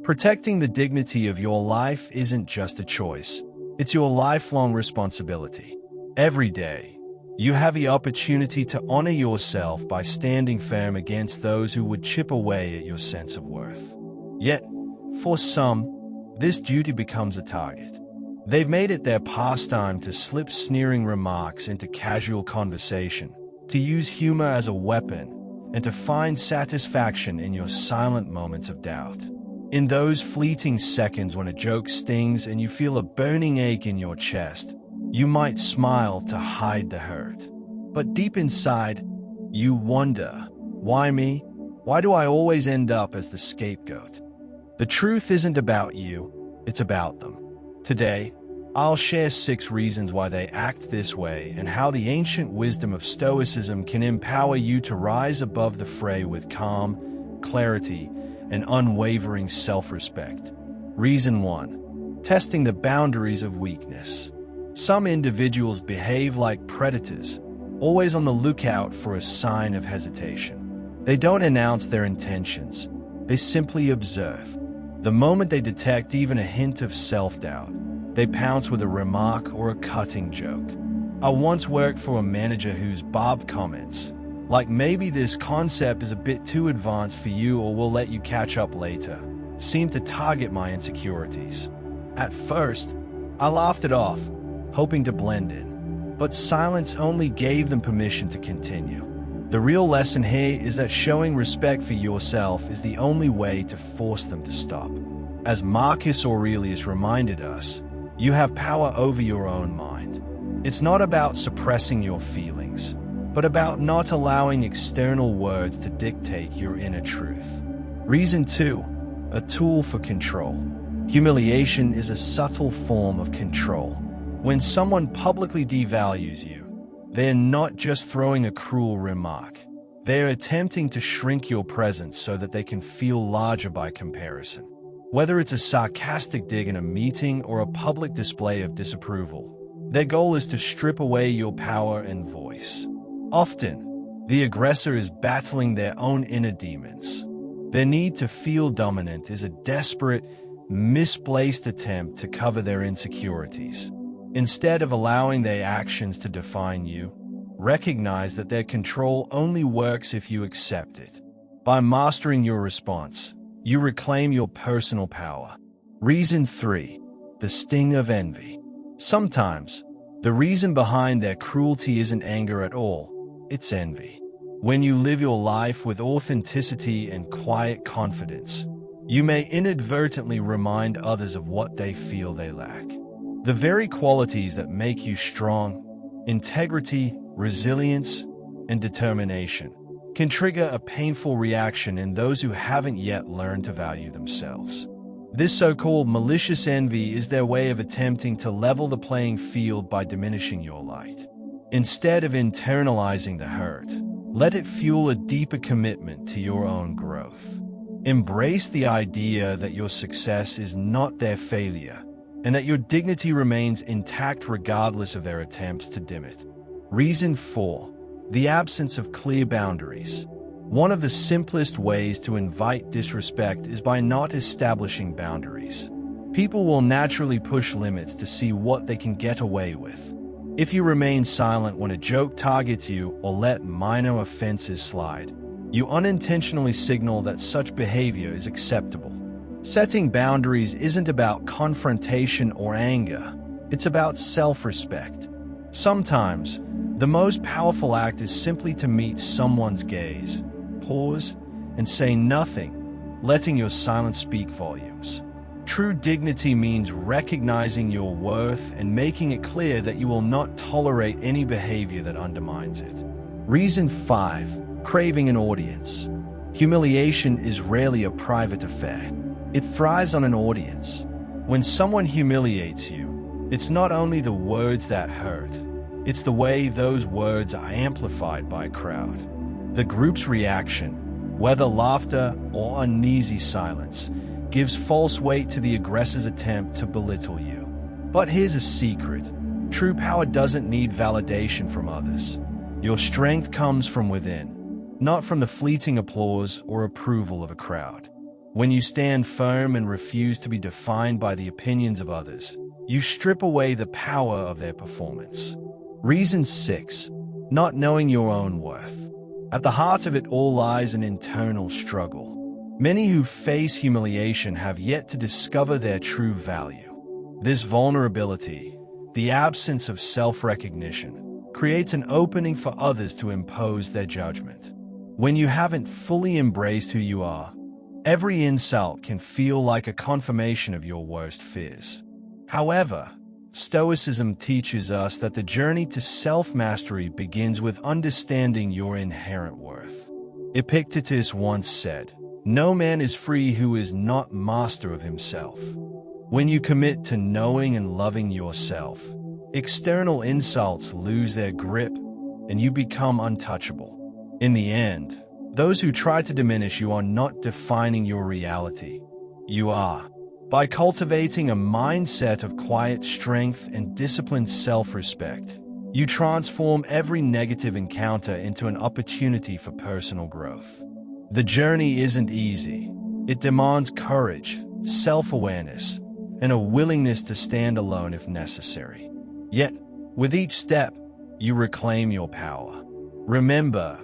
Protecting the dignity of your life isn't just a choice. It's your lifelong responsibility. Every day, you have the opportunity to honor yourself by standing firm against those who would chip away at your sense of worth. Yet, for some, this duty becomes a target. They've made it their pastime to slip sneering remarks into casual conversation, to use humor as a weapon, and to find satisfaction in your silent moments of doubt. In those fleeting seconds when a joke stings and you feel a burning ache in your chest, you might smile to hide the hurt. But deep inside, you wonder, why me? Why do I always end up as the scapegoat? The truth isn't about you, it's about them. Today, I'll share 6 reasons why they act this way and how the ancient wisdom of Stoicism can empower you to rise above the fray with calm, clarity, and unwavering self-respect. Reason 1. Testing the boundaries of weakness. Some individuals behave like predators, always on the lookout for a sign of hesitation. They don't announce their intentions, they simply observe. The moment they detect even a hint of self-doubt, they pounce with a remark or a cutting joke. I once worked for a manager whose barbed comments, like maybe this concept is a bit too advanced for you or we'll let you catch up later, seemed to target my insecurities. At first, I laughed it off, hoping to blend in, but silence only gave them permission to continue. The real lesson here is that showing respect for yourself is the only way to force them to stop. As Marcus Aurelius reminded us, you have power over your own mind. It's not about suppressing your feelings, but about not allowing external words to dictate your inner truth. Reason 2. A tool for control. Humiliation is a subtle form of control. When someone publicly devalues you, they're not just throwing a cruel remark. They're attempting to shrink your presence so that they can feel larger by comparison. Whether it's a sarcastic dig in a meeting or a public display of disapproval, their goal is to strip away your power and voice. Often, the aggressor is battling their own inner demons. Their need to feel dominant is a desperate, misplaced attempt to cover their insecurities. Instead of allowing their actions to define you, recognize that their control only works if you accept it. By mastering your response, you reclaim your personal power. Reason 3. The sting of envy. Sometimes, the reason behind their cruelty isn't anger at all, it's envy. When you live your life with authenticity and quiet confidence, you may inadvertently remind others of what they feel they lack. The very qualities that make you strong, integrity, resilience, and determination, can trigger a painful reaction in those who haven't yet learned to value themselves. This so-called malicious envy is their way of attempting to level the playing field by diminishing your light. Instead of internalizing the hurt, let it fuel a deeper commitment to your own growth. Embrace the idea that your success is not their failure, and that your dignity remains intact regardless of their attempts to dim it. Reason 4. The absence of clear boundaries. One of the simplest ways to invite disrespect is by not establishing boundaries. People will naturally push limits to see what they can get away with. If you remain silent when a joke targets you or let minor offenses slide, you unintentionally signal that such behavior is acceptable. Setting boundaries isn't about confrontation or anger, it's about self-respect. Sometimes, the most powerful act is simply to meet someone's gaze, pause, and say nothing, letting your silence speak volumes. True dignity means recognizing your worth and making it clear that you will not tolerate any behavior that undermines it. Reason 5. Craving an audience. Humiliation is rarely a private affair. It thrives on an audience. When someone humiliates you, it's not only the words that hurt, it's the way those words are amplified by a crowd. The group's reaction, whether laughter or uneasy silence, gives false weight to the aggressor's attempt to belittle you. But here's a secret. True power doesn't need validation from others. Your strength comes from within, not from the fleeting applause or approval of a crowd. When you stand firm and refuse to be defined by the opinions of others, you strip away the power of their performance. Reason 6. Not knowing your own worth. At the heart of it all lies an internal struggle. Many who face humiliation have yet to discover their true value. This vulnerability, the absence of self-recognition, creates an opening for others to impose their judgment. When you haven't fully embraced who you are, every insult can feel like a confirmation of your worst fears. However, Stoicism teaches us that the journey to self-mastery begins with understanding your inherent worth. Epictetus once said, "No man is free who is not master of himself." When you commit to knowing and loving yourself, external insults lose their grip and you become untouchable. In the end, those who try to diminish you are not defining your reality. You are. By cultivating a mindset of quiet strength and disciplined self-respect, you transform every negative encounter into an opportunity for personal growth. The journey isn't easy. It demands courage, self-awareness, and a willingness to stand alone if necessary. Yet, with each step, you reclaim your power. Remember,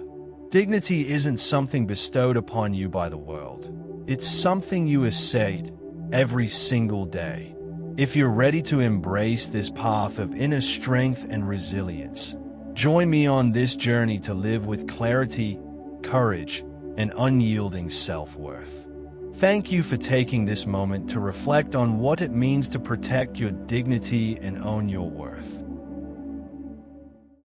dignity isn't something bestowed upon you by the world. It's something you assert every single day. If you're ready to embrace this path of inner strength and resilience, join me on this journey to live with clarity, courage, and unyielding self-worth. Thank you for taking this moment to reflect on what it means to protect your dignity and own your worth.